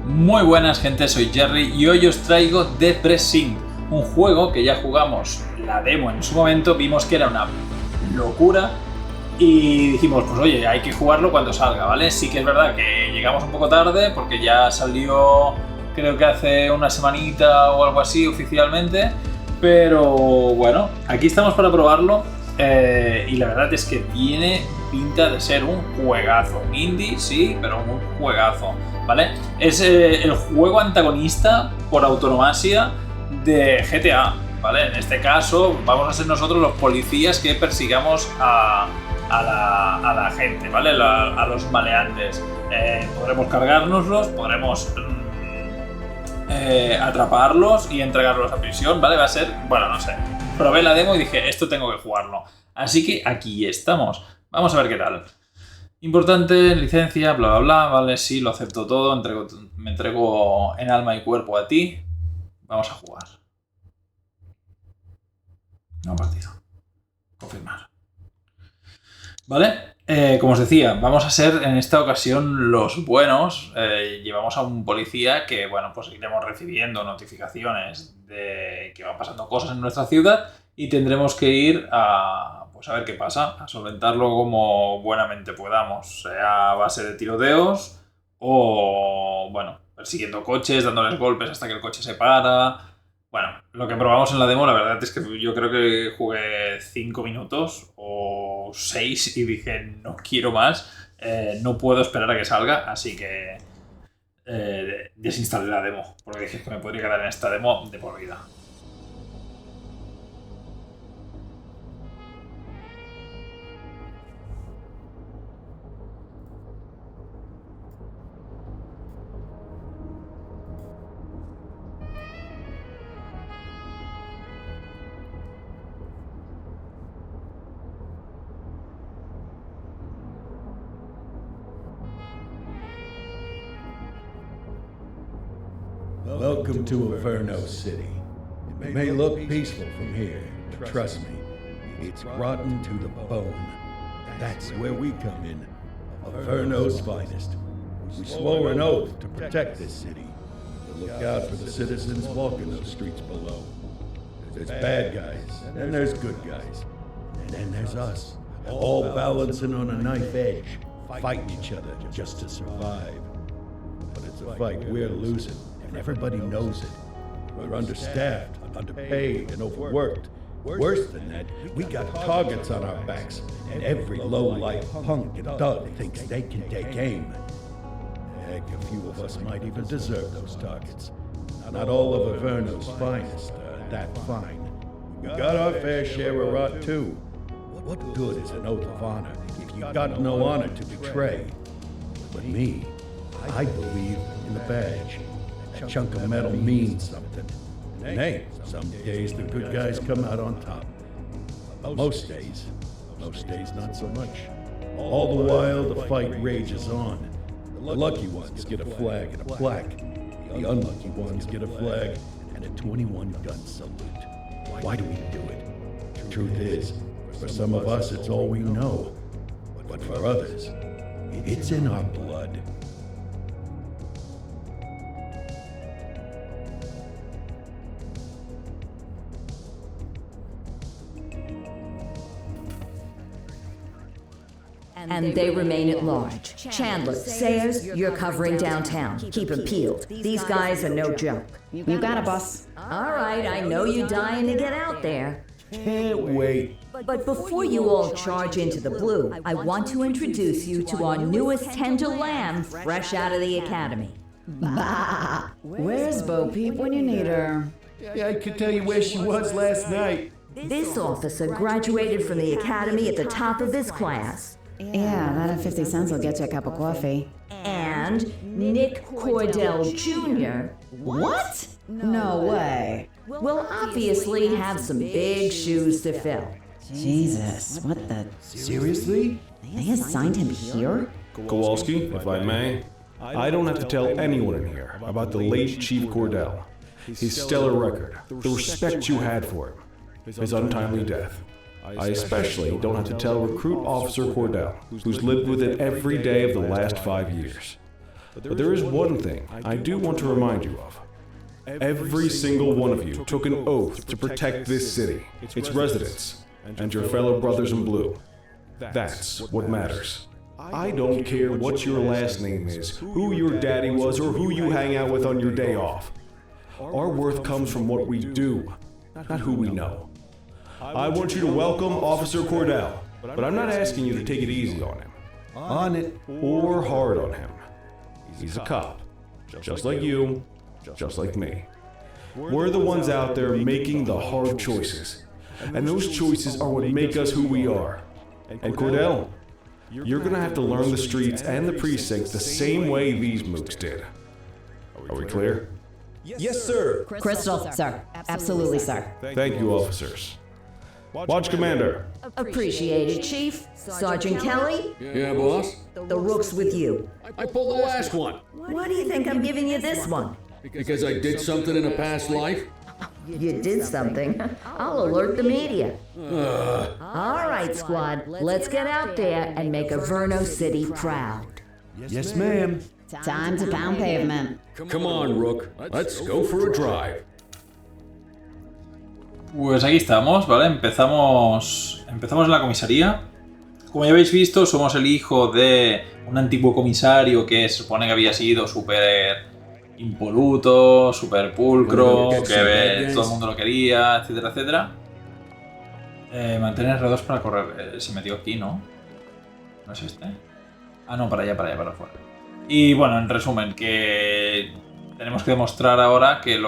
Muy buenas gente, soy Jerry y hoy os traigo The Precinct, un juego que ya jugamos la demo en su momento, vimos que era una locura y dijimos, pues oye, hay que jugarlo cuando salga, ¿vale? Sí que es verdad que llegamos un poco tarde porque ya salió creo que hace una semanita o algo así oficialmente, pero bueno, aquí estamos para probarlo y la verdad es que tiene pinta de ser un juegazo, un indie sí, pero un juegazo, ¿vale? Es el juego antagonista por autonomasia de GTA, ¿vale? En este caso vamos a ser nosotros los policías que persigamos a la gente, ¿vale? A los maleantes. Podremos cargárnoslos, podremos atraparlos y entregarlos a prisión, ¿vale? Va a ser, bueno, no sé. Probé la demo y dije, esto tengo que jugarlo. Así que aquí estamos. Vamos a ver qué tal. Importante, licencia, bla, bla, bla, vale, sí, lo acepto todo, me entrego en alma y cuerpo a ti. Vamos a jugar. No partido. Confirmar. ¿Vale? Como os decía, vamos a ser en esta ocasión los buenos. Llevamos a un policía que, bueno, pues iremos recibiendo notificaciones de que van pasando cosas en nuestra ciudad y tendremos que ir pues a ver qué pasa, a solventarlo como buenamente podamos, sea a base de tiroteos o, bueno, persiguiendo coches, dándoles golpes hasta que el coche se para. Bueno, lo que probamos en la demo, la verdad es que yo creo que jugué 5 minutos o 6 y dije, no quiero más, no puedo esperar a que salga, así que desinstalé la demo, porque dije que me podría quedar en esta demo de por vida. Welcome to Averno City. It may look peaceful from here, but trust me, it's rotten to the bone. That's where we come in. Averno's finest. We swore an oath to protect this city, to look out for the citizens walking those streets below. There's bad guys, and there's good guys. And then there's us, all balancing on a knife edge, fighting each other just to survive. But it's a fight we're losing. And everybody knows it. We're understaffed, underpaid, and overworked. Worse than that, we got targets on our backs, and every low-life punk and thug thinks they can take aim. Heck, a few of us might even deserve those targets. Not all of Averno's finest are that fine. We got our fair share of rot, too. What good is an oath of honor if you got no honor to betray? But me, I believe in the badge. That chunk of metal means something. And hey, some days the good guys come out on top. Most days not so much. All the while the fight rages on. The lucky ones get a flag and a plaque. The unlucky ones get a flag and a 21-gun salute. Why do we do it? Truth is, for some of us it's all we know. But for others, it's in our blood. And they remain at large. Chandler, Sayers, you're covering downtown. Keep them peeled. These guys are no joke. You got it, boss. All right, I know you're dying to get out there. Can't wait. But before you all charge into the blue, I want to introduce you to our newest tender lamb fresh out of the academy. Bah! Where's Bo Peep when you need her? Yeah, I could tell you where she was last night. This officer graduated from the academy at the top of his class. Yeah, that and 50 cents will get you a cup of coffee. And Nick Cordell Jr. What? No way. Will obviously have some big shoes to fill. Jesus, what the... Seriously? They assigned him here? Kowalski, if I may, I don't have to tell anyone in here about the late Chief Cordell, his stellar record, the respect you had for him, his untimely death. I especially don't have to tell Recruit Officer Cordell, who's lived with it every day of the last 5 years. But there is one thing I do want to remind you of. Every single one of you took an oath to protect this city, its residents, and your fellow brothers in blue. That's what matters. I don't care what your last name is, who your daddy was, or who you hang out with on your day off. Our worth comes from what we do, not who we know. I want you to welcome Officer Cordell, but I'm not asking you to take it easy on him. On it. Or hard on him. He's a cop, just like you, just like me. We're the ones out there making the hard choices, and those choices are what make us who we are. And Cordell, you're gonna have to learn the streets and the precincts the same way these mooks did. Are we clear? Yes, sir. Crystal, sir. Absolutely, sir. Thank you, officers. Watch Commander. Appreciated, Chief. Sergeant Kelly, Yeah, boss? the rook's with you. I pulled the last one. Why do you think I'm giving you this one? Because I did something in a past life? You did something. I'll alert the media. All right, squad. Let's get out there and make Averno City proud. Yes, ma'am. Time to pound pavement. Come on, Rook. Let's go for a drive. Pues aquí estamos, ¿vale? Empezamos en la comisaría. Como ya habéis visto, somos el hijo de un antiguo comisario que se supone que había sido súper impoluto, súper pulcro, que todo el mundo lo quería, etcétera, etcétera. Mantener R2 para correr. Se metió aquí, ¿no? ¿No es este? Ah, no, para allá, para afuera. Y bueno, en resumen, que tenemos que demostrar ahora que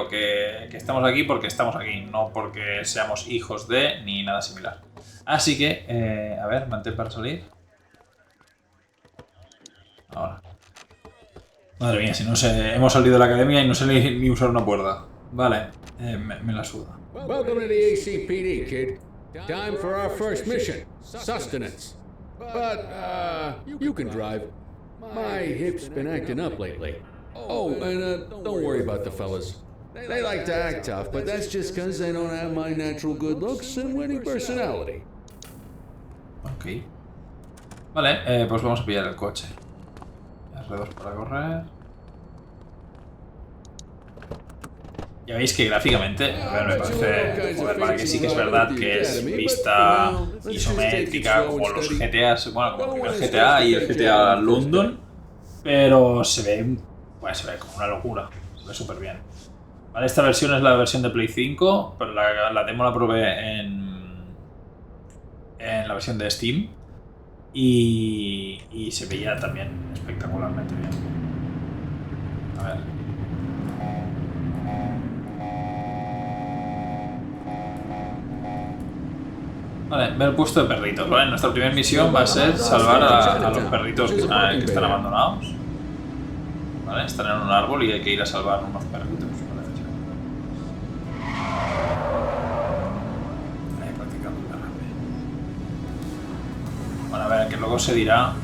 estamos aquí porque estamos aquí, no porque seamos hijos de ni nada similar. Así que, a ver, mantén para salir. Ahora. Madre mía, si no sé, hemos salido de la academia y no sé ni usar una puerta. Vale, me la suda. Welcome to the ACPD, kid. Time for our first mission, sustenance. But, you can drive. My hip's been acting up lately. Oh, and don't worry about the fellas. They like to act tough, but that's just because they don't have my natural good looks and winning personality. Ok. Vale, pues vamos a pillar el coche. R2 para correr. Ya veis que gráficamente, a ver, me parece, joder, vale, que sí que es verdad que es vista isométrica como los GTAs, bueno, como el GTA y el GTA London, pero se ve como una locura, se ve súper bien. Vale, esta versión es la versión de Play 5, pero la demo la probé en la versión de Steam y se veía también espectacularmente bien. A ver. Vale, ver el puesto de perritos, ¿vale? Nuestra primera misión va a ser salvar a los perritos que están abandonados. ¿Vale? Están en un árbol y hay que ir a salvar unos perritos. Ahí practicando el derrape. Bueno, a ver, que luego se dirá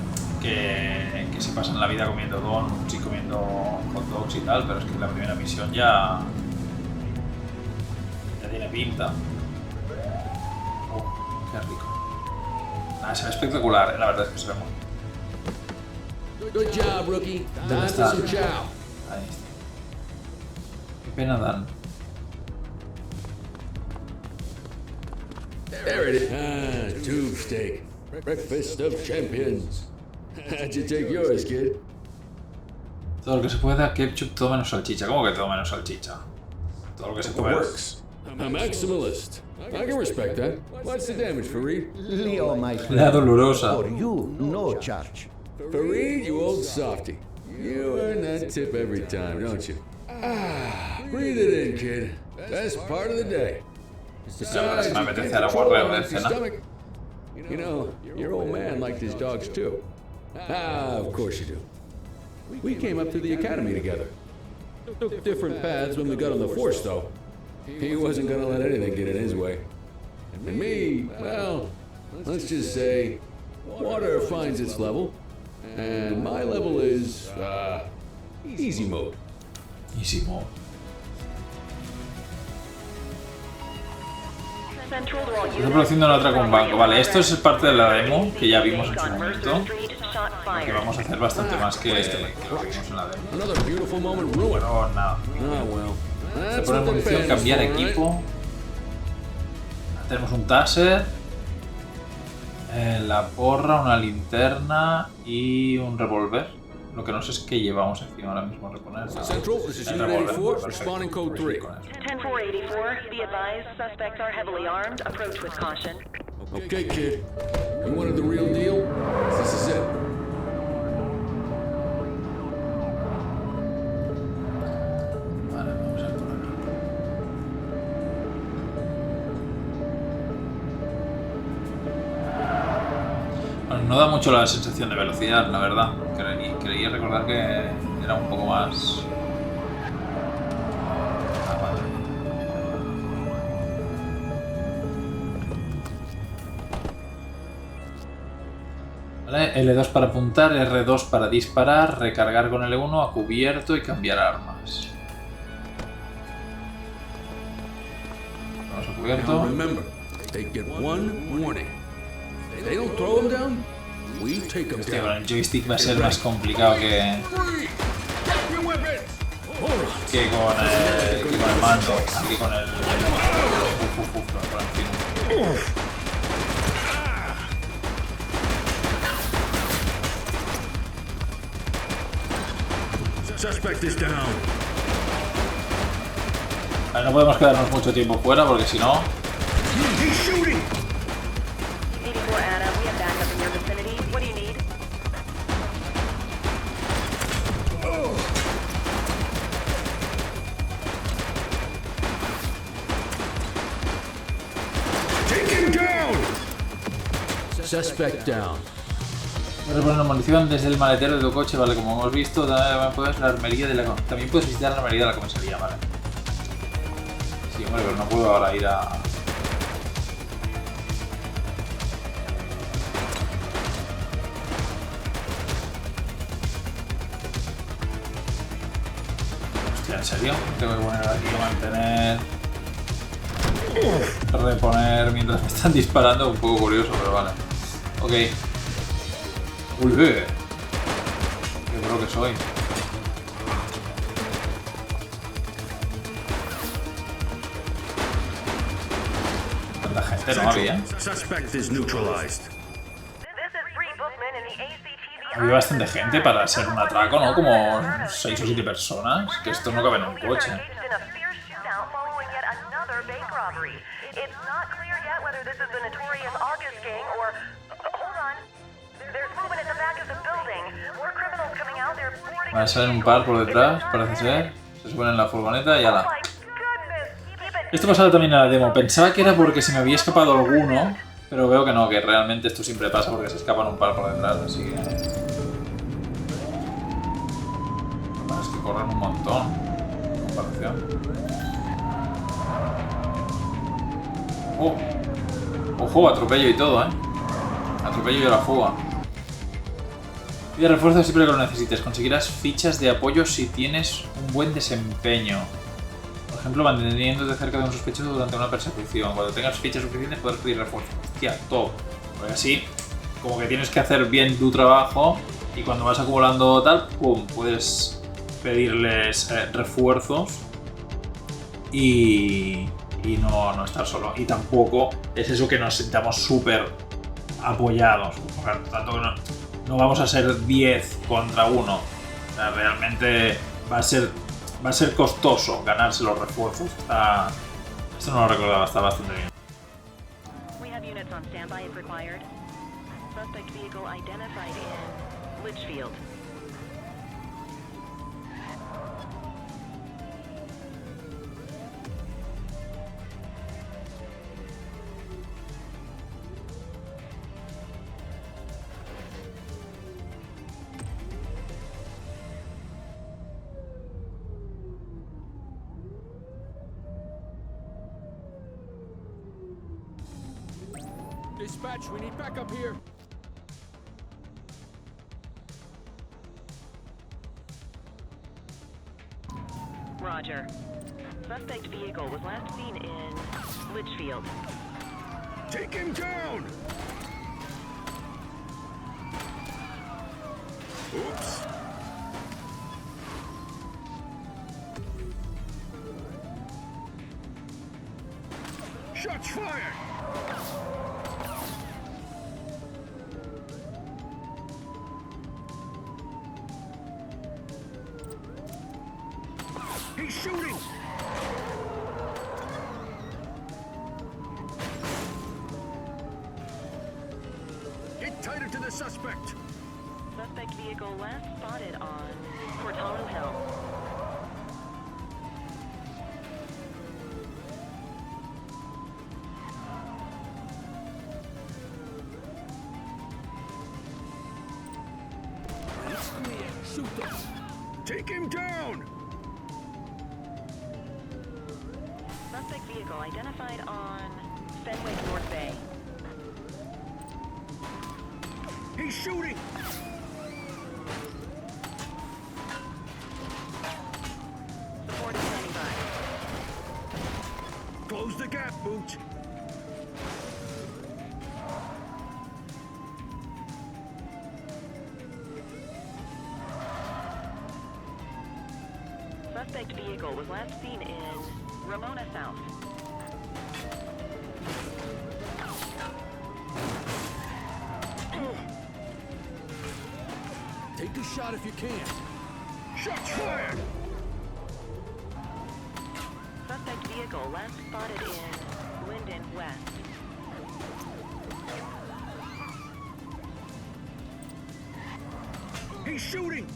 que se pasan la vida comiendo donuts y comiendo hot dogs y tal, pero es que la primera misión ya tiene pinta. Qué rico. Se ve espectacular, la verdad es que se ve muy. Good job, rookie. ¿Dónde Time está? for some chow. Ahí está. Qué pena dan. There it is. Tube steak. Breakfast of champions. How'd you take yours, kid? Todo lo que se pueda, ketchup, todo menos salchicha. ¿Cómo que todo menos salchicha? Todo lo que se pueda. A maximalist. I can respect that. What's the damage, Fareed? Leo, my friend. La dolorosa. For you, no charge. Fareed, you old softy. You earn that tip every time, don't you? Breathe it in, kid. Best part of the day. Besides, me apetece ahora guardar la cena. You know, your old man liked his dogs too. Of course you do. We came up through the academy together. Took different paths when we got on the force, though. He wasn't gonna let anything get in his way. And me, well, let's just say, water finds its level, and my level is, easy mode. Easy mode. Estoy produciendo la otra con banco. Vale, esto es parte de la demo que ya vimos en su momento. Porque vamos a hacer bastante más que lo que vimos en la demo. Another beautiful moment ruined. Pero nada. Ah, well. Se That's pone what the munición, fans cambiar want, right? equipo. Tenemos un taser, la porra, una linterna y un revólver. Lo que no sé es qué llevamos encima ahora mismo. Reponer. Central, this is El Unit revólver, 84, perfecto. responding code 3. 10-484, be advised, suspects are heavily armed. Approach with caution. Okay, kid. You wanted the real deal? This is it. Vale, vamos a ir por aquí. Bueno, no da mucho la sensación de velocidad, la verdad. Creía recordar que era un poco más... Ah, vale. Vale, L2 para apuntar, R2 para disparar, recargar con L1 a cubierto y cambiar armas. Vamos a Now cubierto. remember, they get one warning. If they don't throw them down, we take them Hostia, con down. el joystick va a ser más complicado que con el mando, así que con el... por encima. Suspect is down. Vale, no podemos quedarnos mucho tiempo fuera porque si no... He's shooting! 84 Adam, we have backup in your vicinity. What do you need? Take him down! Suspect down. Puedes reponer la munición desde el maletero de tu coche, vale, como hemos visto, puedes la armería de la... También puedes visitar la armería de la comisaría, vale. Sí, hombre, pero no puedo ahora ir a... Hostia, ¿en serio? Tengo que poner aquí mantener... Reponer mientras me están disparando, un poco curioso, pero vale. Ok. ¡Uy! ¡Qué bro que soy! Tanta gente no había. Suspect is neutralized. This is Bree Bookman in the ACTV. Había bastante gente para ser un atraco, ¿no? Como 6 o 7 personas. Que esto no cabe en un coche. In a fierce shootout following yet another bank robbery. It's not clear yet whether this is the notorious August gang or... Hold on. There's movement at the back of the building. More criminals coming out. They're boarding... Vale, salen un par por detrás, parece ser. Se suben en la furgoneta y ala. My goodness. Keep it... Esto pasaba también en la demo. Pensaba que era porque se me había escapado alguno, pero veo que no, que realmente esto siempre pasa porque se escapan un par por detrás, así que... Es que corren un montón, en comparación. ¡Oh! ¡Ojo! Atropello y todo, ¿eh? Atropello y a la fuga. Pide refuerzo siempre que lo necesites. Conseguirás fichas de apoyo si tienes un buen desempeño. Por ejemplo, manteniéndote cerca de un sospechoso durante una persecución. Cuando tengas fichas suficientes podrás pedir refuerzo. Hostia, top. Porque así, como que tienes que hacer bien tu trabajo y cuando vas acumulando tal, pum, puedes pedirles refuerzos y no estar solo. Y tampoco es eso que nos sintamos súper apoyados. Por tanto que no vamos a ser 10 contra 1. O sea, realmente va a ser costoso ganarse los refuerzos. Esto no lo recordaba, está bastante bien. We have units on standby if required. Suspect vehicle identified in Litchfield. Dispatch, we need backup here. Roger. Suspect vehicle was last seen in Litchfield. Take him down! Oops. Shots fired! He's shooting! Get tighter to the suspect! Suspect vehicle last spotted on Cortalo Hill. Shoot them! Take him down! Suspect vehicle identified on Fenwick North Bay. He's shooting! Support is standing by. Close the gap, Boot! Suspect vehicle was last seen in Ramona South. Take the shot if you can. Shots fired! Suspect vehicle last spotted in Linden West. He's shooting!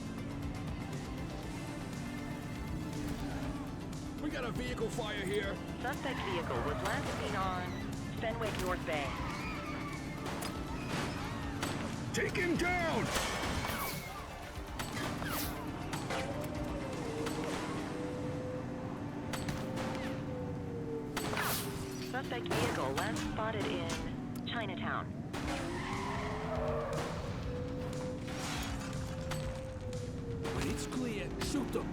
We got a vehicle fire here. Suspect vehicle was last seen on Fenwick North Bay. Take him down! Suspect vehicle last spotted in Chinatown. When it's clear, shoot them.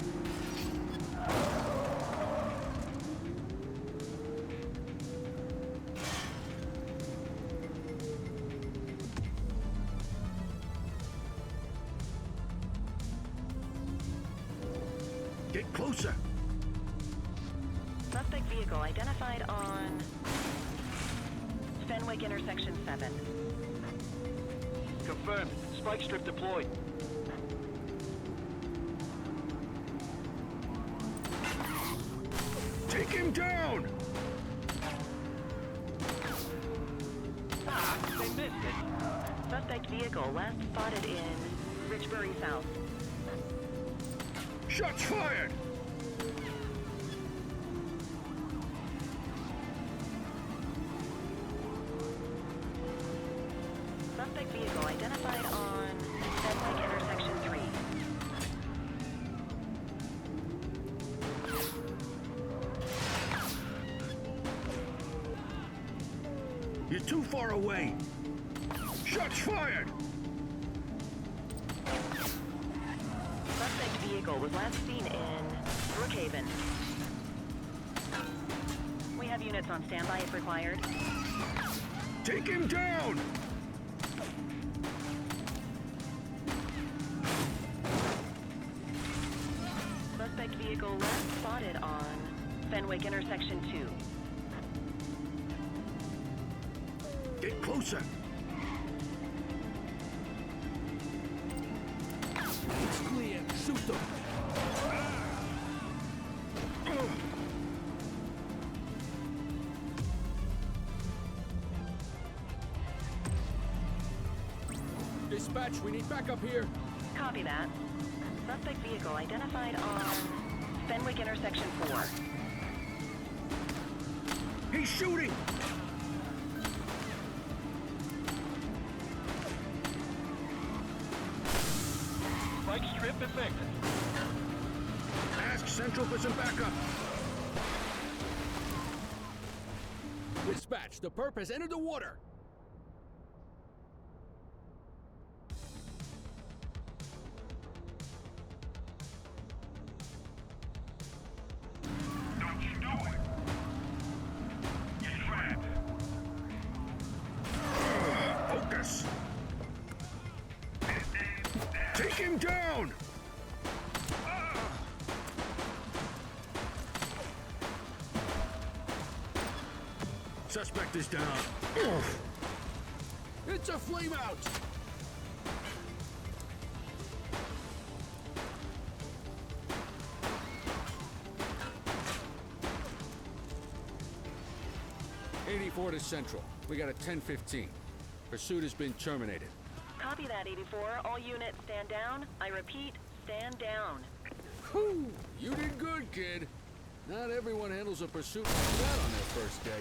Get closer! Suspect vehicle identified on Fenwick Intersection 7. Confirmed. Spike strip deployed. Take him down! Ah, they missed it. Suspect vehicle last spotted in Richbury South. Shots fired! Suspect vehicle identified on Fenwick Intersection 3. You're too far away! Shots fired! Suspect vehicle was last seen in Brookhaven. We have units on standby if required. Take him down! Suspect vehicle last spotted on Fenwick Intersection 2. Get closer! It's clear, shoot them. Dispatch, we need backup here. Copy that. Suspect vehicle identified on Fenwick Intersection 4. He's shooting! Spike strip effective. Ask Central for some backup! Dispatch, the perp has entered the water. Don't you do it! You're trapped! Focus! Take him him down! Suspect is down. It's a flame out! '84 to Central. We got a 10:15. Pursuit has been terminated. Copy that, 84. All units stand down. I repeat, stand down. Whew! You did good, kid. Not everyone handles a pursuit like that on their first day.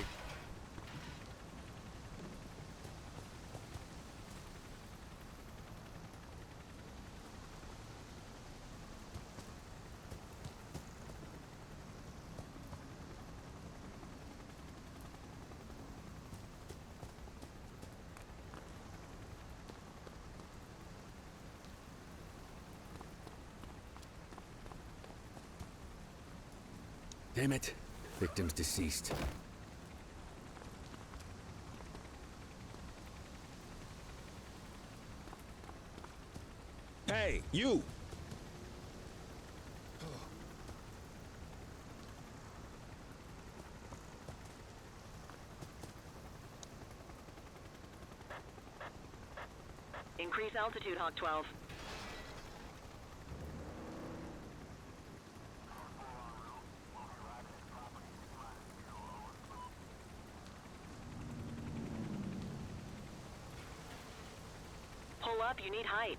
Damn it. Victim's deceased. Hey, you! Increase altitude, Hawk 12. Pull up, you need height.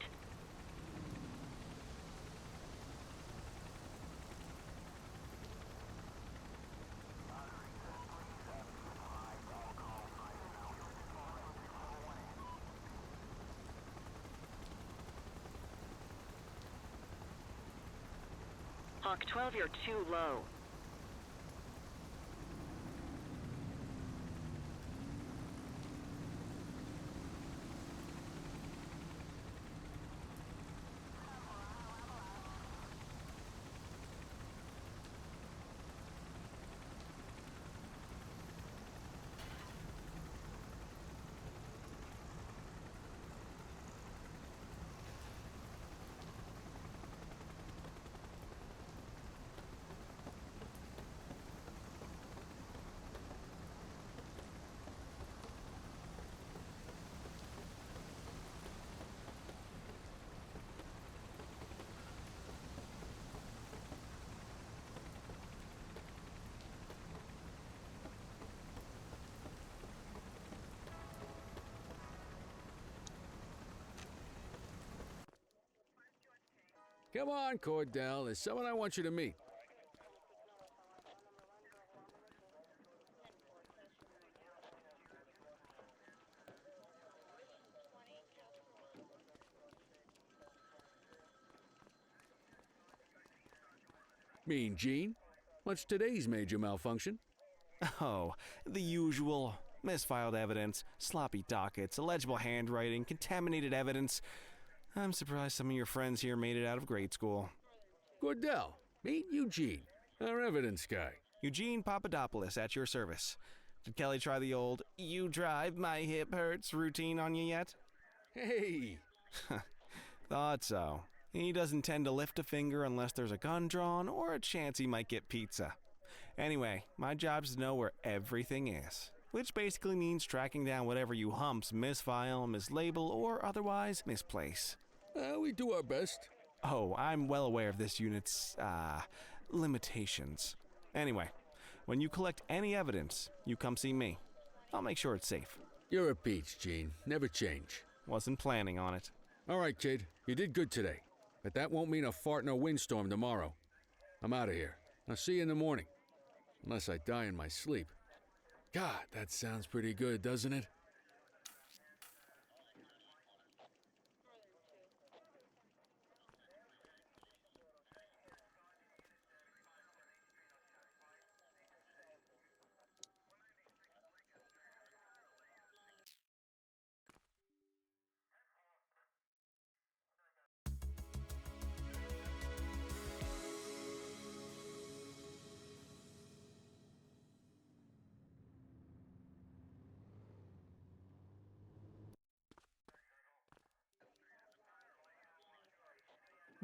Hawk 12, you're too low. Come on, Cordell. There's someone I want you to meet. Mean Gene? What's today's major malfunction? Oh, the usual. Misfiled evidence, sloppy dockets, illegible handwriting, contaminated evidence. I'm surprised some of your friends here made it out of grade school. Cordell, meet Eugene, our evidence guy. Eugene Papadopoulos at your service. Did Kelly try the old, "you drive, my hip hurts" routine on you yet? Hey! Thought so. He doesn't tend to lift a finger unless there's a gun drawn or a chance he might get pizza. Anyway, my job's to know where everything is, which basically means tracking down whatever you humps misfile, mislabel, or otherwise misplace. We do our best. Oh, I'm well aware of this unit's, limitations. Anyway, when you collect any evidence, you come see me. I'll make sure it's safe. You're a peach, Gene. Never change. Wasn't planning on it. All right, kid. You did good today. But that won't mean a fart in a windstorm tomorrow. I'm out of here. I'll see you in the morning. Unless I die in my sleep. God, that sounds pretty good, doesn't it?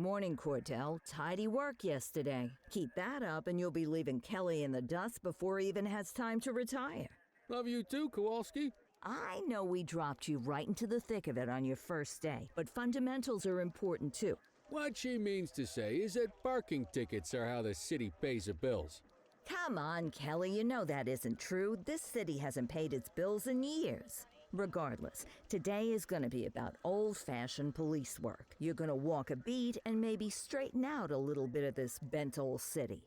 Morning, Cordell. Tidy work yesterday. Keep that up and you'll be leaving Kelly in the dust before he even has time to retire. Love you too, Kowalski. I know we dropped you right into the thick of it on your first day, but fundamentals are important too. What she means to say is that parking tickets are how the city pays the bills. Come on, Kelly, you know that isn't true. This city hasn't paid its bills in years. Regardless, today is going to be about old-fashioned police work. You're going to walk a beat and maybe straighten out a little bit of this bent old city.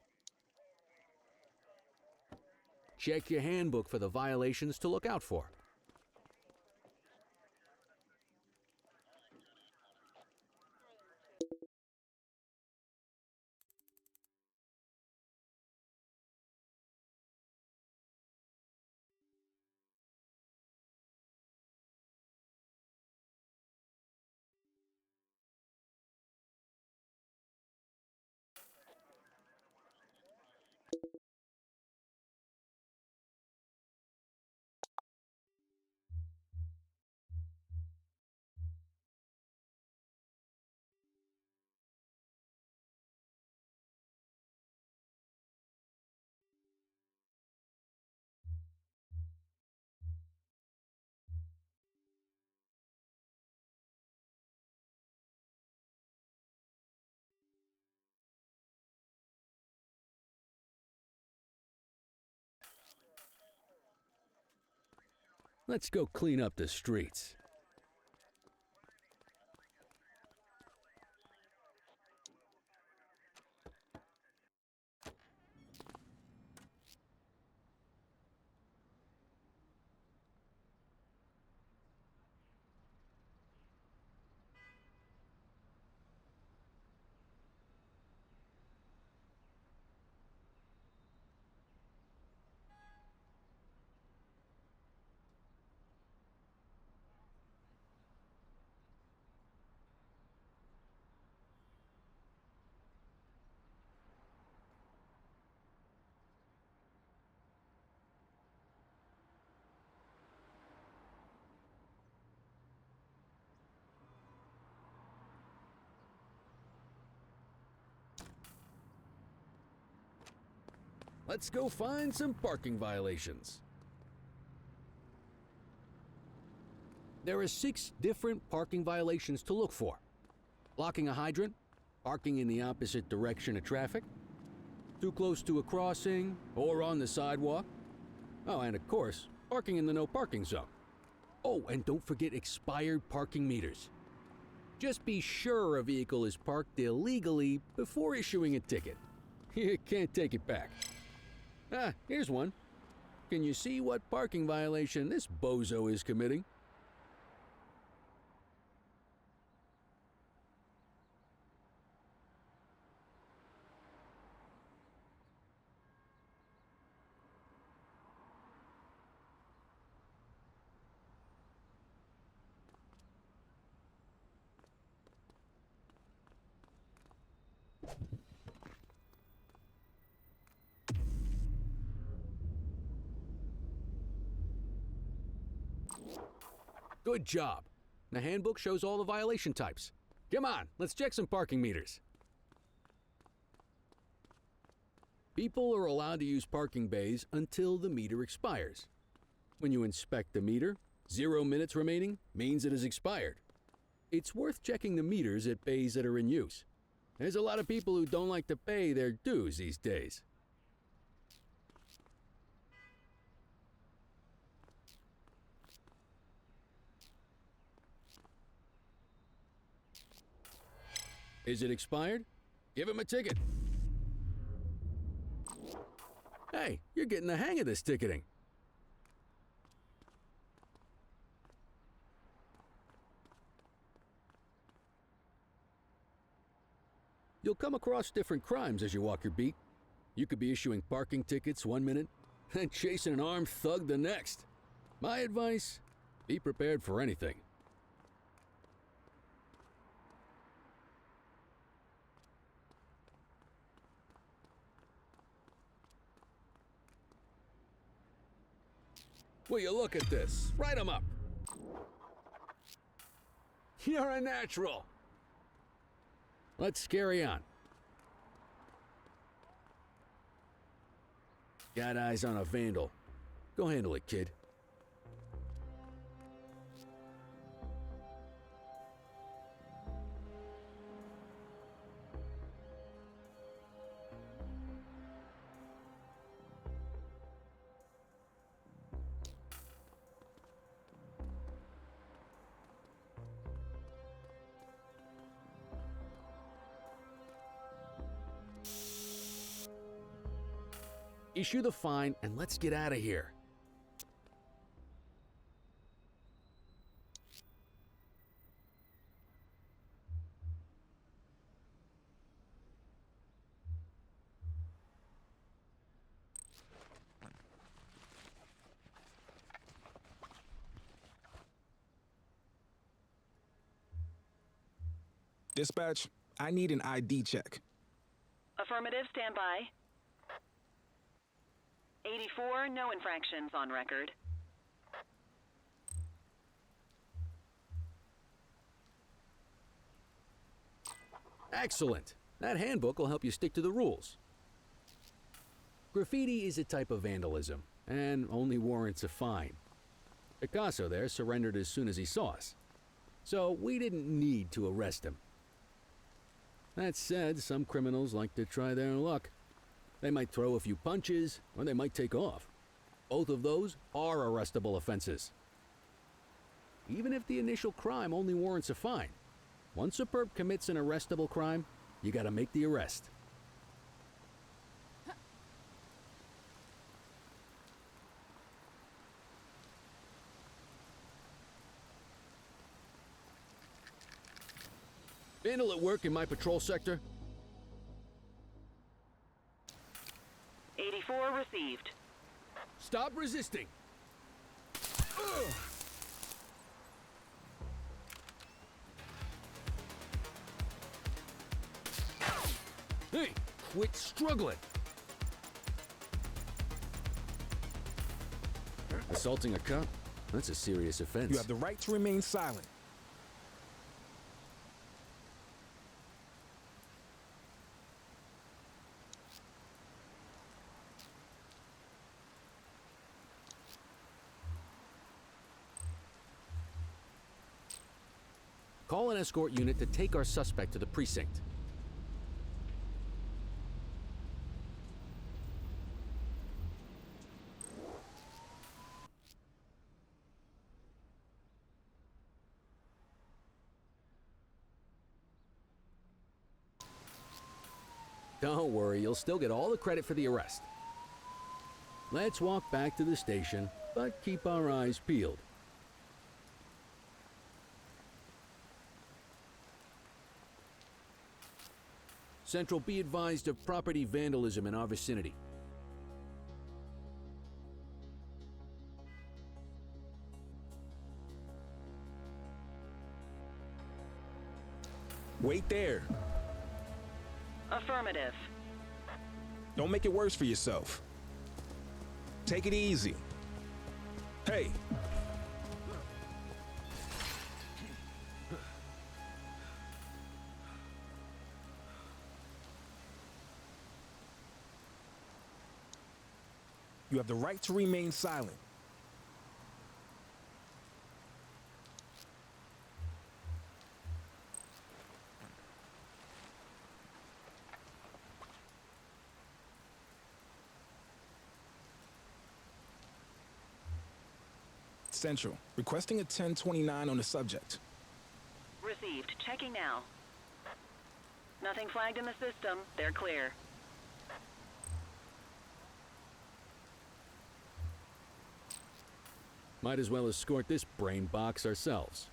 Check your handbook for the violations to look out for. Let's go clean up the streets. Let's go find some parking violations. There are 6 different parking violations to look for. Blocking a hydrant, parking in the opposite direction of traffic, too close to a crossing or on the sidewalk. Oh, and of course, parking in the no parking zone. Oh, and don't forget expired parking meters. Just be sure a vehicle is parked illegally before issuing a ticket. You can't take it back. Ah, here's one. Can you see what parking violation this bozo is committing? Good job. The handbook shows all the violation types. Come on, let's check some parking meters. People are allowed to use parking bays until the meter expires. When you inspect the meter, 0 minutes remaining means it has expired. It's worth checking the meters at bays that are in use. There's a lot of people who don't like to pay their dues these days. Is it expired? Give him a ticket. Hey, you're getting the hang of this ticketing. You'll come across different crimes as you walk your beat. You could be issuing parking tickets 1 minute and chasing an armed thug the next. My advice, be prepared for anything. Will you look at this? Write 'em up. You're a natural. Let's carry on. Got eyes on a vandal. Go handle it, kid. Issue the fine and let's get out of here. Dispatch, I need an ID check. Affirmative, stand by. 84, no infractions on record. Excellent. That handbook will help you stick to the rules. Graffiti is a type of vandalism, and only warrants a fine. Picasso there surrendered as soon as he saw us, so we didn't need to arrest him. That said, some criminals like to try their luck. They might throw a few punches, or they might take off. Both of those are arrestable offenses. Even if the initial crime only warrants a fine, once a perp commits an arrestable crime, you gotta make the arrest. Vandal at work in my patrol sector? 84 received. Stop resisting! Hey, quit struggling! Assaulting a cop? That's a serious offense. You have the right to remain silent. Call an escort unit to take our suspect to the precinct. Don't worry, you'll still get all the credit for the arrest. Let's walk back to the station, but keep our eyes peeled. Central, be advised of property vandalism in our vicinity. Wait there. Affirmative. Don't make it worse for yourself. Take it easy. Hey. You have the right to remain silent. Central, requesting a 1029 on the subject. Received. Checking now. Nothing flagged in the system. They're clear. Might as well escort this brain box ourselves.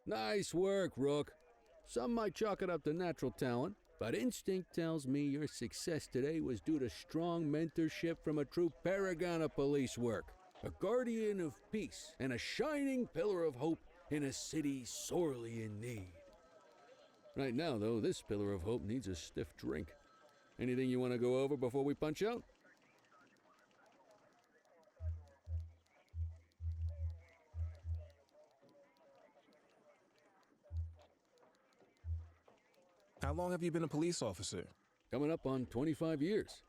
Nice work, Rook. Some might chalk it up to natural talent, but instinct tells me your success today was due to strong mentorship from a true paragon of police work, a guardian of peace, and a shining pillar of hope in a city sorely in need. Right now, though, this pillar of hope needs a stiff drink. Anything you want to go over before we punch out? How long have you been a police officer? Coming up on 25 years.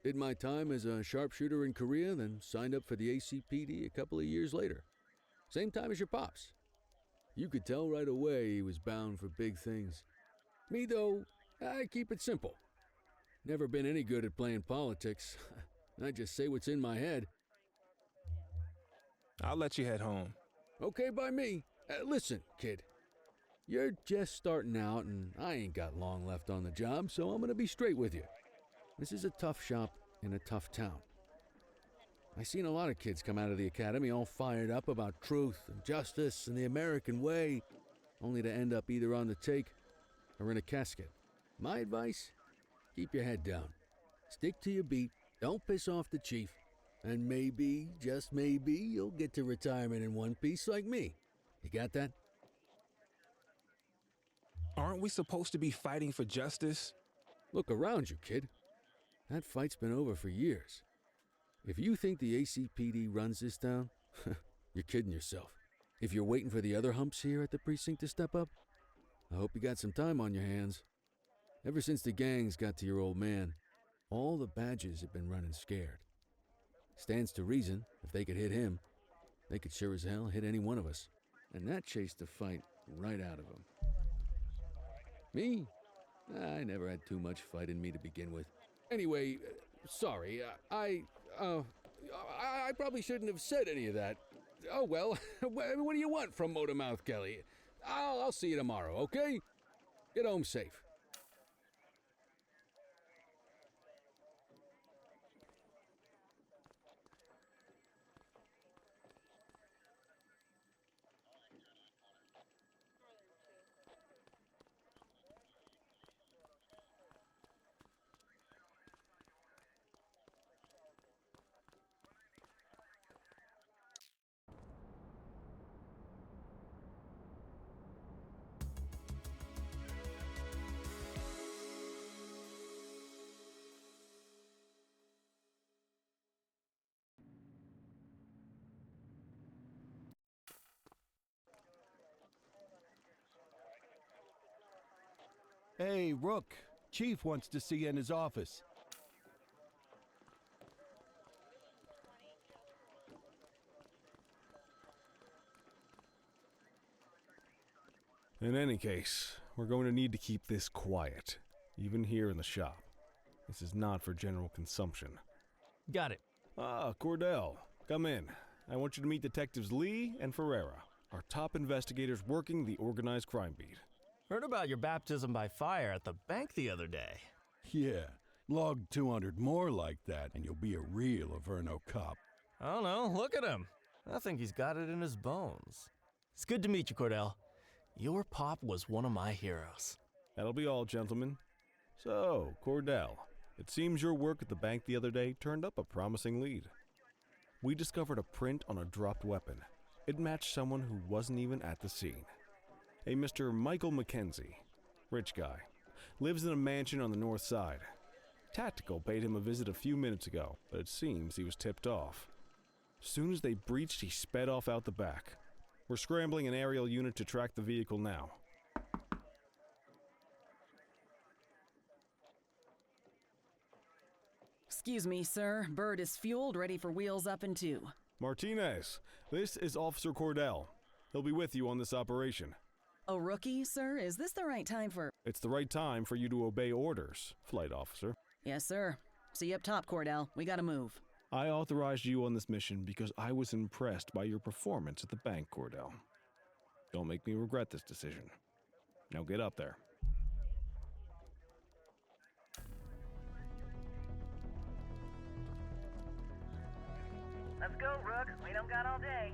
Did my time as a sharpshooter in Korea, then signed up for the ACPD a couple of years later. Same time as your pops. You could tell right away he was bound for big things. Me, though, I keep it simple. Never been any good at playing politics. I just say what's in my head. I'll let you head home. Okay by me. Listen, kid. You're just starting out, and I ain't got long left on the job, so I'm gonna be straight with you. This is a tough shop in a tough town. I seen a lot of kids come out of the academy all fired up about truth and justice and the American way, only to end up either on the take or in a casket. My advice? Keep your head down. Stick to your beat, don't piss off the chief, and maybe, just maybe, you'll get to retirement in one piece like me. You got that? Aren't we supposed to be fighting for justice? Look around you, kid. That fight's been over for years. If you think the ACPD runs this town, you're kidding yourself. If you're waiting for the other humps here at the precinct to step up, I hope you got some time on your hands. Ever since the gangs got to your old man, all the badges have been running scared. Stands to reason, if they could hit him, they could sure as hell hit any one of us. And that chased the fight right out of him. Me? I never had too much fight in me to begin with. Anyway, sorry, I probably shouldn't have said any of that. Oh well, what do you want from Motormouth Kelly? I'll see you tomorrow, okay? Get home safe. Hey, Rook. Chief wants to see you in his office. In any case, we're going to need to keep this quiet, even here in the shop. This is not for general consumption. Got it. Ah, Cordell, come in. I want you to meet Detectives Lee and Ferreira, our top investigators working the organized crime beat. Heard about your baptism by fire at the bank the other day. Yeah, log 200 more like that and you'll be a real Averno cop. I don't know, look at him. I think he's got it in his bones. It's good to meet you, Cordell. Your pop was one of my heroes. That'll be all, gentlemen. So, Cordell, it seems your work at the bank the other day turned up a promising lead. We discovered a print on a dropped weapon. It matched someone who wasn't even at the scene. A Mr. Michael McKenzie, rich guy, lives in a mansion on the north side. Tactical paid him a visit a few minutes ago, but it seems he was tipped off. As soon as they breached, he sped off out the back. We're scrambling an aerial unit to track the vehicle now. Excuse me, sir. Bird is fueled, ready for wheels up in 2. Martinez, this is Officer Cordell. He'll be with you on this operation. A rookie, sir? Is this the right time for... It's the right time for you to obey orders, flight officer. Yes, sir. See you up top, Cordell. We gotta move. I authorized you on this mission because I was impressed by your performance at the bank, Cordell. Don't make me regret this decision. Now get up there. Let's go, Rook. We don't got all day.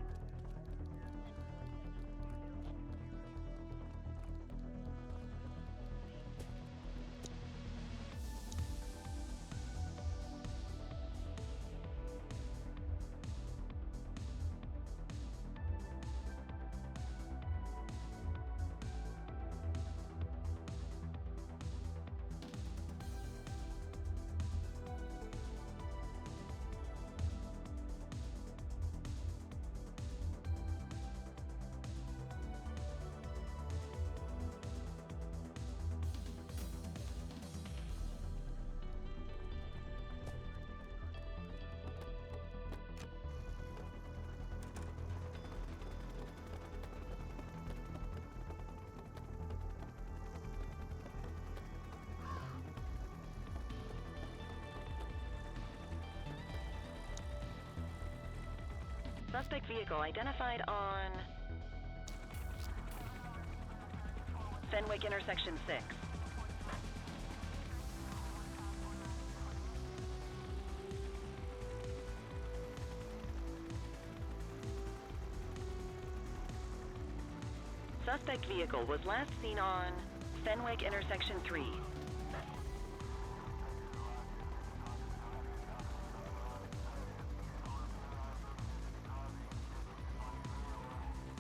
Suspect vehicle identified on Fenwick intersection 6. Suspect vehicle was last seen on Fenwick intersection 3.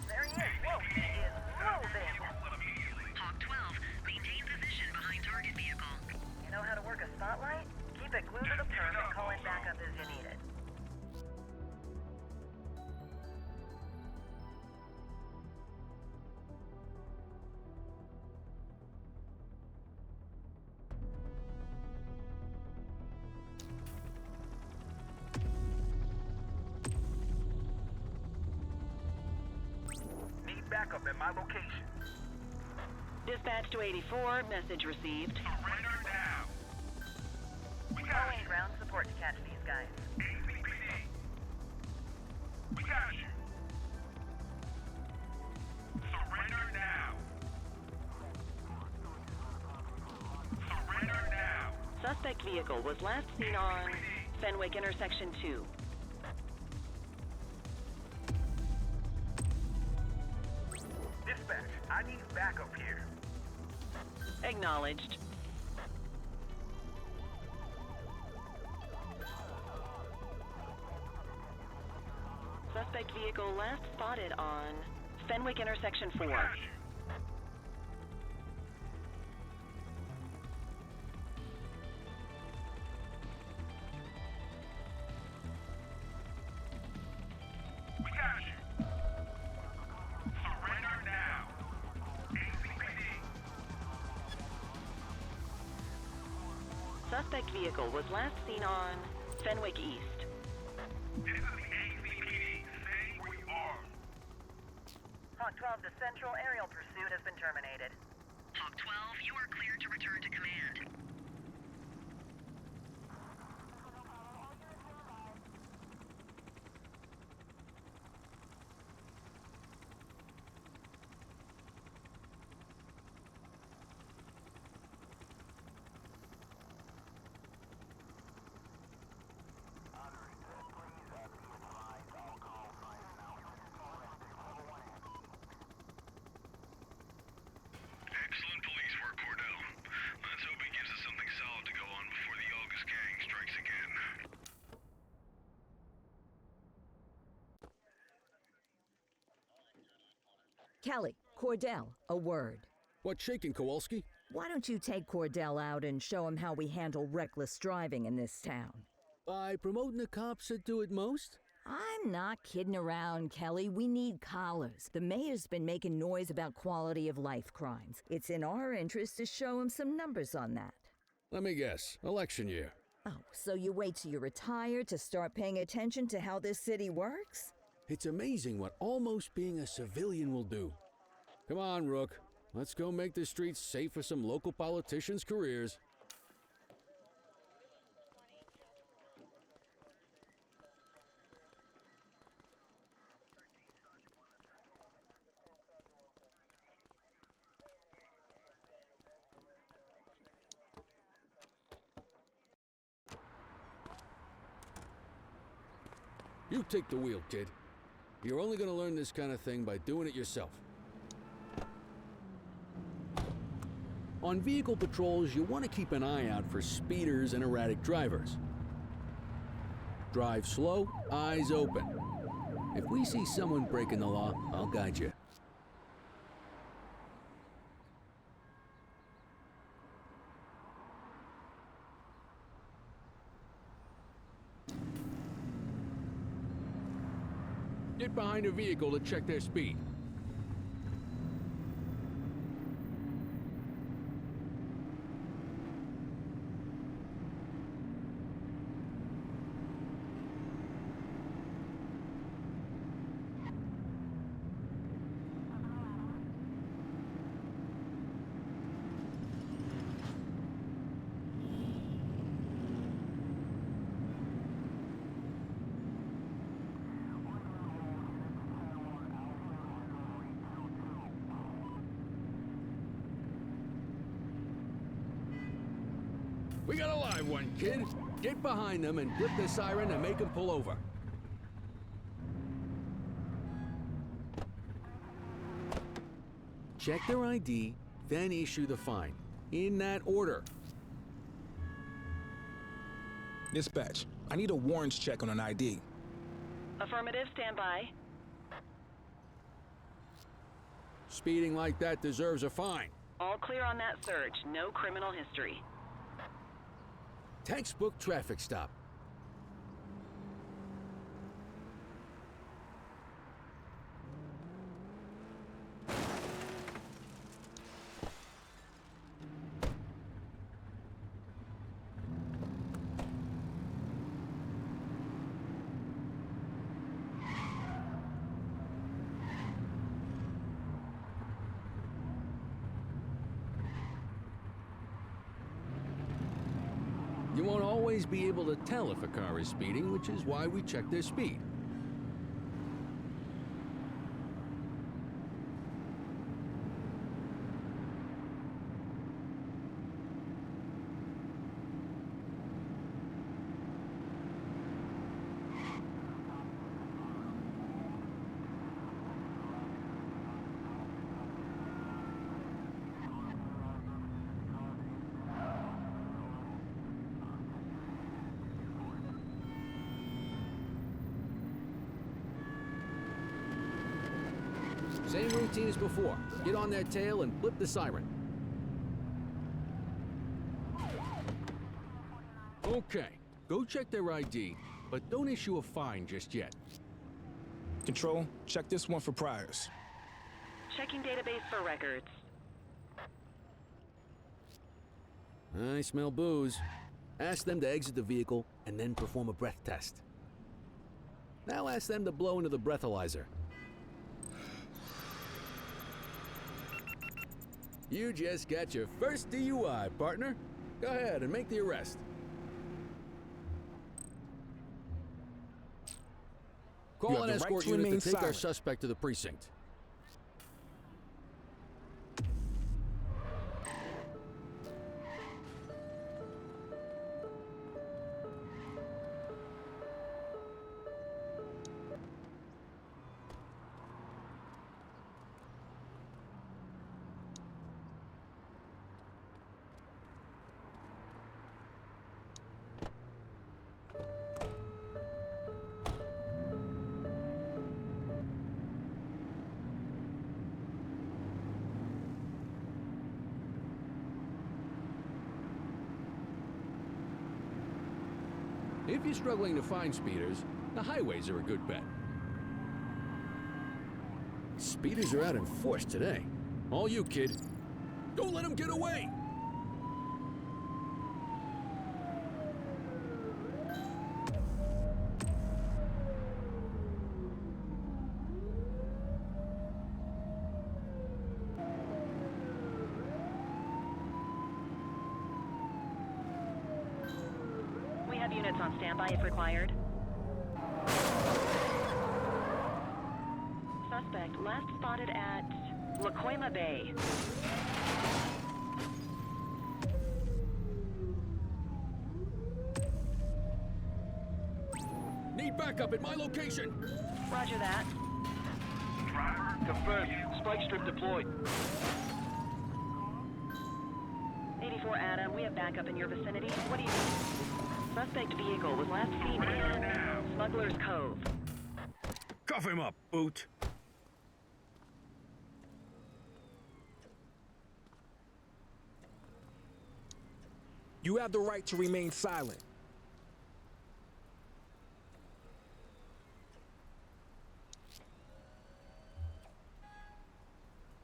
There he is. Whoa, he is moving. Hawk 12, maintain position behind target vehicle. You know how to work a spotlight? Keep it glued to the perm and call in backup as you need it. Backup at my location. Dispatch to 84, message received. Surrender now. Calling ground support to catch these guys. ACPD. We got you. Surrender now. Surrender now. Suspect vehicle was last seen on Fenwick intersection 2. Dispatch, I need backup here. Acknowledged. Suspect vehicle last spotted on Fenwick intersection 4. We got you. Surrender now. ACPD. Suspect vehicle was last seen on Fenwick East. This is the ACPD. Say we are. Hawk 12 to Central, aerial pursuit has been terminated. Hawk 12, you are cleared to return to command. Excellent police work, Cordell. Let's hope it gives us something solid to go on before the August gang strikes again. Kelly, Cordell, a word. What's shaking, Kowalski? Why don't you take Cordell out and show him how we handle reckless driving in this town? By promoting the cops that do it most? I'm not kidding around, Kelly. We need collars. The mayor's been making noise about quality of life crimes. It's in our interest to show him some numbers on that. Let me guess. Election year. Oh, so you wait till you retire to start paying attention to how this city works? It's amazing what almost being a civilian will do. Come on, Rook. Let's go make the streets safe for some local politicians' careers. You take the wheel, kid. You're only gonna learn this kind of thing by doing it yourself. On vehicle patrols, you want to keep an eye out for speeders and erratic drivers. Drive slow, eyes open. If we see someone breaking the law, I'll guide you. Get behind a vehicle to check their speed. my one, kid. Get behind them and flip the siren and make them pull over. Check their ID, then issue the fine. In that order. Dispatch, I need a warrants check on an ID. Affirmative, stand by. Speeding like that deserves a fine. All clear on that search. No criminal history. Textbook traffic stop. You won't always be able to tell if a car is speeding, which is why we check their speed. Same routine as before. Get on their tail and flip the siren. Okay, go check their ID, but don't issue a fine just yet. Control, check this one for priors. Checking database for records. I smell booze. Ask them to exit the vehicle and then perform a breath test. Now ask them to blow into the breathalyzer. You just got your first DUI, partner. Go ahead and make the arrest. Call an escort unit to take our suspect to the precinct. If you're struggling to find speeders, the highways are a good bet. Speeders are out in force today. All you, kid. Don't let them get away! Units on standby if required. Suspect last spotted at Lacoima Bay. Need backup at my location. Roger that. Driver, confirmed. Spike strip deployed. 84 Adam, we have backup in your vicinity. What do you need? Suspect vehicle was last seen in Smuggler's Cove. Cuff him up, boot. You have the right to remain silent.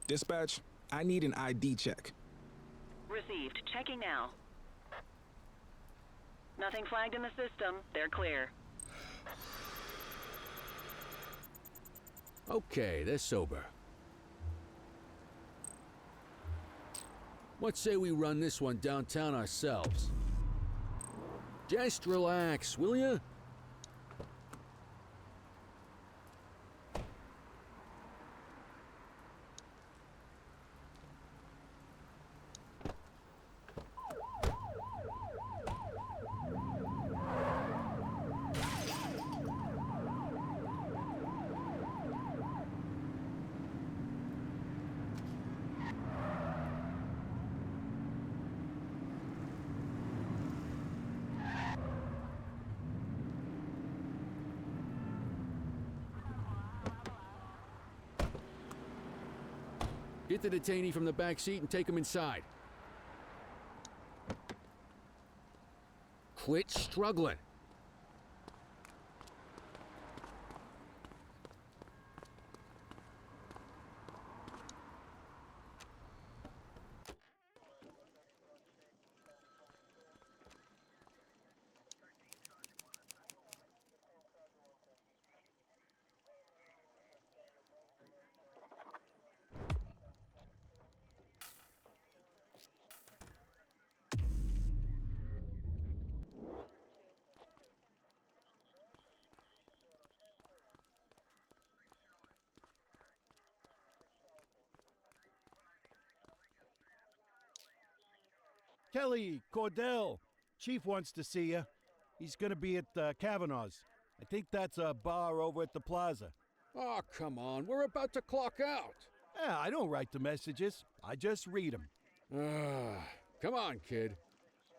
Dispatch, I need an ID check. Received. Checking now. Nothing flagged in the system. They're clear. Okay, they're sober. What say we run this one downtown ourselves? Just relax, will ya? Get the detainee from the back seat and take him inside. Quit struggling. Kelly, Cordell, Chief wants to see you. He's gonna be at Kavanaugh's. I think that's a bar over at the plaza. Oh, come on. We're about to clock out. Yeah, I don't write the messages. I just read them. Come on, kid.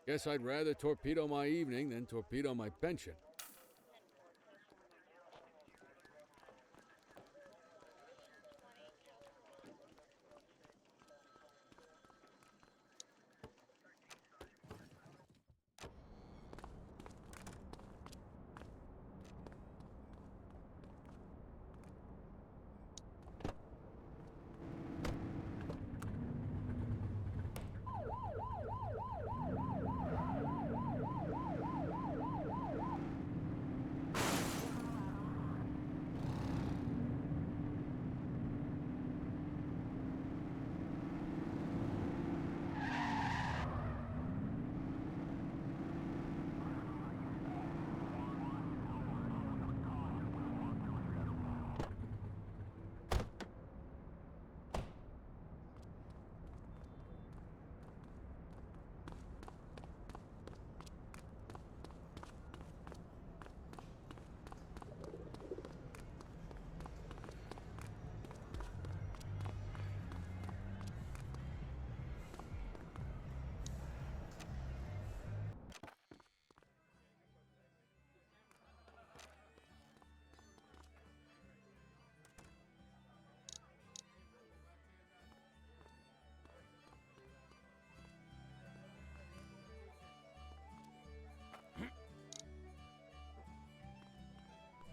Guess I'd rather torpedo my evening than torpedo my pension.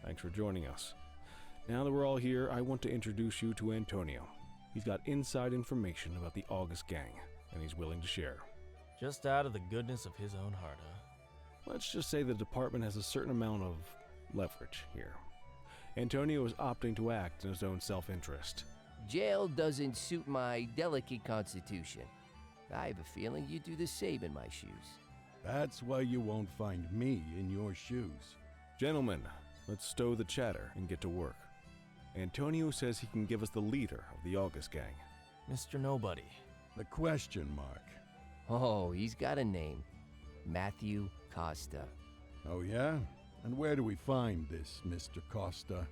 Thanks for joining us. Now that we're all here, I want to introduce you to Antonio. He's got inside information about the August gang, and he's willing to share. Just out of the goodness of his own heart, huh? Let's just say the department has a certain amount of leverage here. Antonio is opting to act in his own self-interest. Jail doesn't suit my delicate constitution. I have a feeling you'd do the same in my shoes. That's why you won't find me in your shoes. Gentlemen, let's stow the chatter and get to work. Antonio says he can give us the leader of the August gang. Mr. Nobody. The question mark. Oh, he's got a name. Matthew Costa. Oh, yeah? And where do we find this Mr. Costa?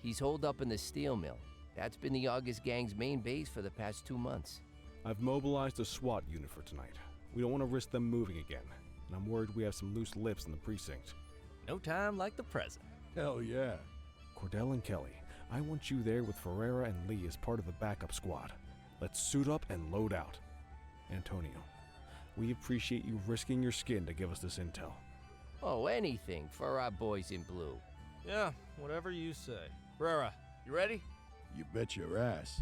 He's holed up in the steel mill. That's been the August gang's main base for the past 2 months. I've mobilized a SWAT unit for tonight. We don't want to risk them moving again, and I'm worried we have some loose lips in the precinct. No time like the present. Hell yeah. Cordell and Kelly, I want you there with Ferreira and Lee as part of the backup squad. Let's suit up and load out. Antonio, we appreciate you risking your skin to give us this intel. Oh, anything for our boys in blue. Yeah, whatever you say. Ferreira, you ready? You bet your ass.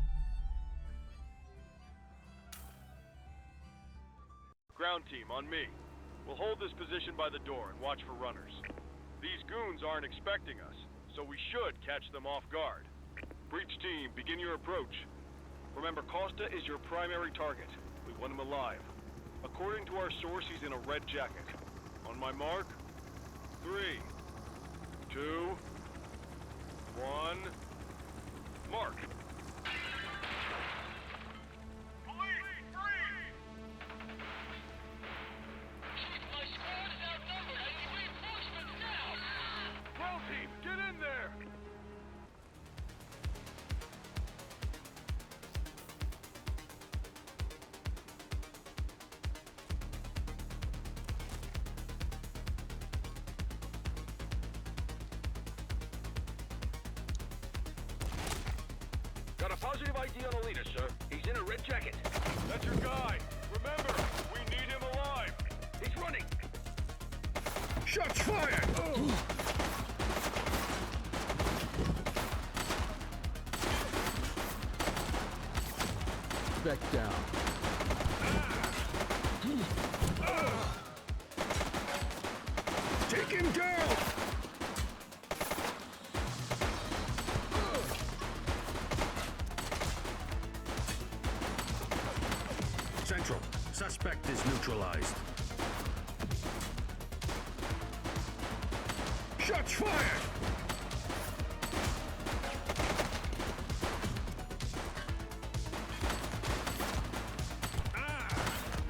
Ground team, on me. We'll hold this position by the door and watch for runners. These goons aren't expecting us, so we should catch them off guard. Breach team, begin your approach. Remember, Costa is your primary target. We want him alive. According to our source, he's in a red jacket. On my mark, 3, 2, 1, mark. Team, get in there! Got a positive ID on the leader, sir. He's He's in a red jacket. That's your guy. Remember, we need him alive. He's running. Shots fired! Back down. Take him down! Central, suspect is neutralized. Shots fired!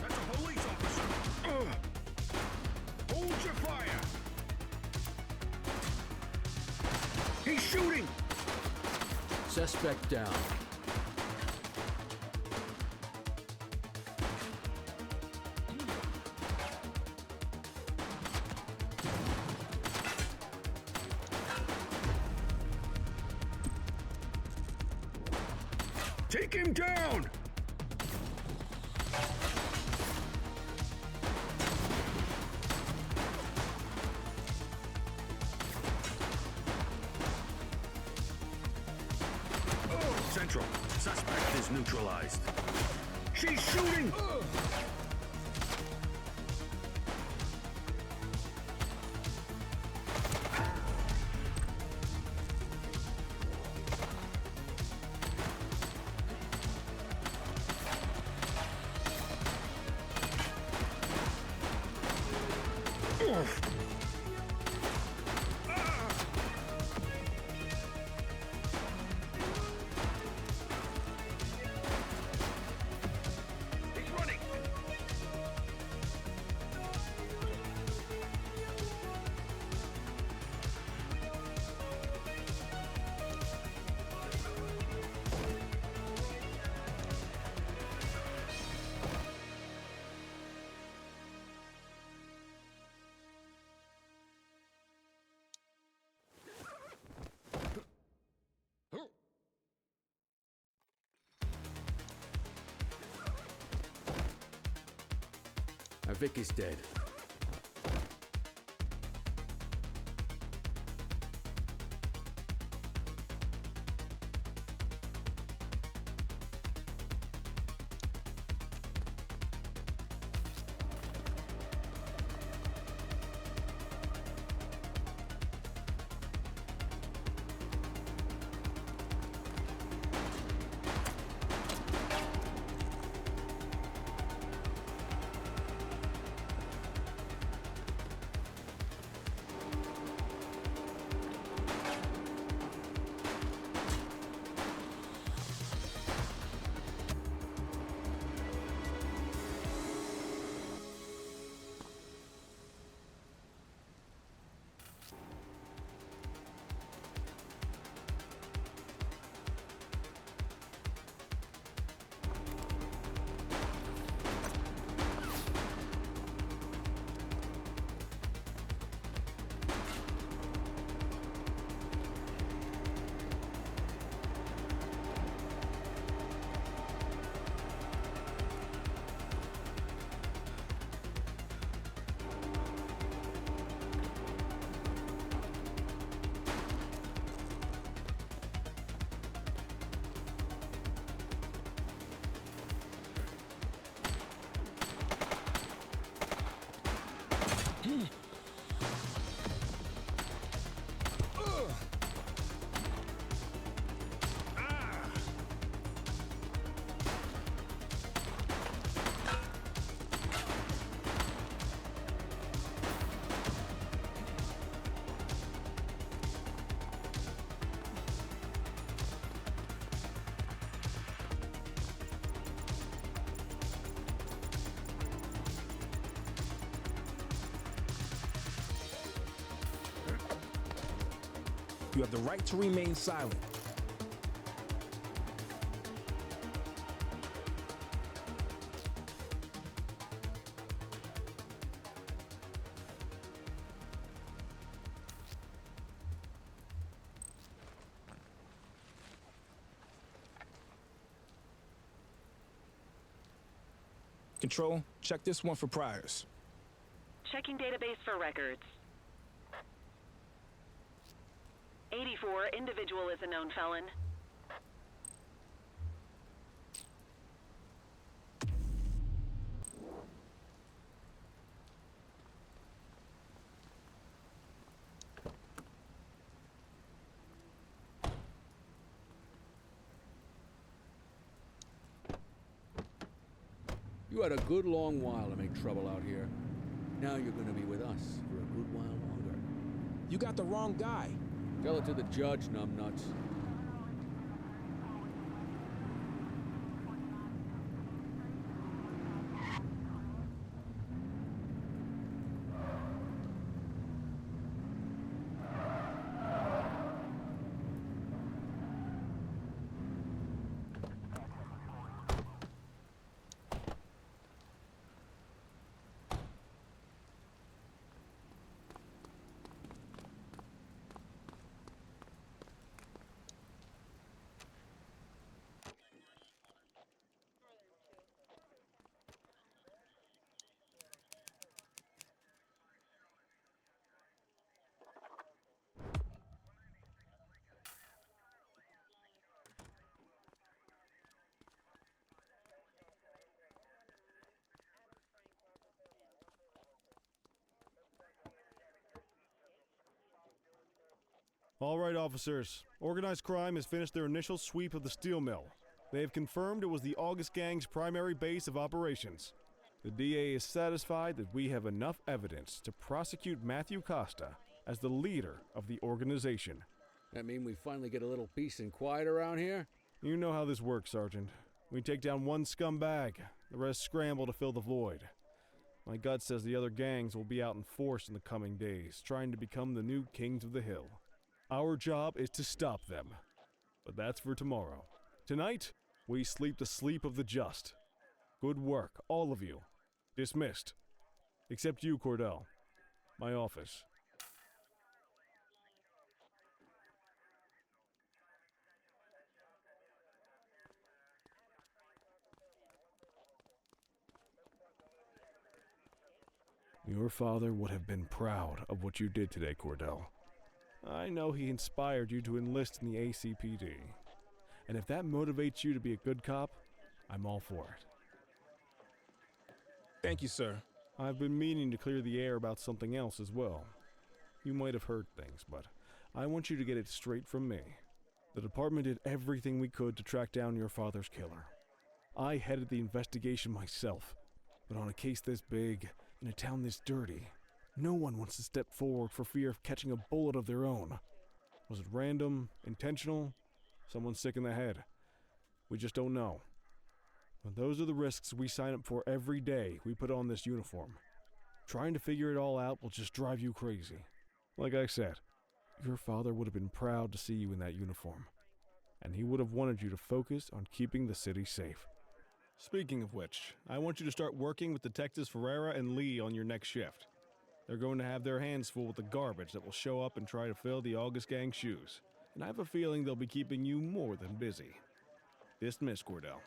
That's a police officer! Hold your fire! He's shooting! Suspect down. Take him down! Central, suspect is neutralized. She's shooting! He's running! Vic is dead. You have the right to remain silent. Control, check this one for priors. Checking database for records. 84, individual is a known felon. You had a good long while to make trouble out here. Now you're gonna be with us for a good while longer. You got the wrong guy. Tell it to the judge, numbnuts. All right, officers. Organized crime has finished their initial sweep of the steel mill. They have confirmed it was the August Gang's primary base of operations. The DA is satisfied that we have enough evidence to prosecute Matthew Costa as the leader of the organization. That mean we finally get a little peace and quiet around here? You know how this works, Sergeant. We take down one scumbag, the rest scramble to fill the void. My gut says the other gangs will be out in force in the coming days, trying to become the new kings of the hill. Our job is to stop them. But that's for tomorrow. Tonight, we sleep the sleep of the just. Good work, all of you. Dismissed. Except you, Cordell. My office. Your father would have been proud of what you did today, Cordell. I know he inspired you to enlist in the ACPD. And if that motivates you to be a good cop, I'm all for it. Thank you, sir. I've been meaning to clear the air about something else as well. You might have heard things, but I want you to get it straight from me. The department did everything we could to track down your father's killer. I headed the investigation myself, but on a case this big, in a town this dirty, no one wants to step forward for fear of catching a bullet of their own. Was it random, intentional, someone sick in the head? We just don't know. But those are the risks we sign up for every day we put on this uniform. Trying to figure it all out will just drive you crazy. Like I said, your father would have been proud to see you in that uniform, and he would have wanted you to focus on keeping the city safe. Speaking of which, I want you to start working with Detectives Ferreira and Lee on your next shift. They're going to have their hands full with the garbage that will show up and try to fill the August Gang's shoes. And I have a feeling they'll be keeping you more than busy. Dismiss, Cordell.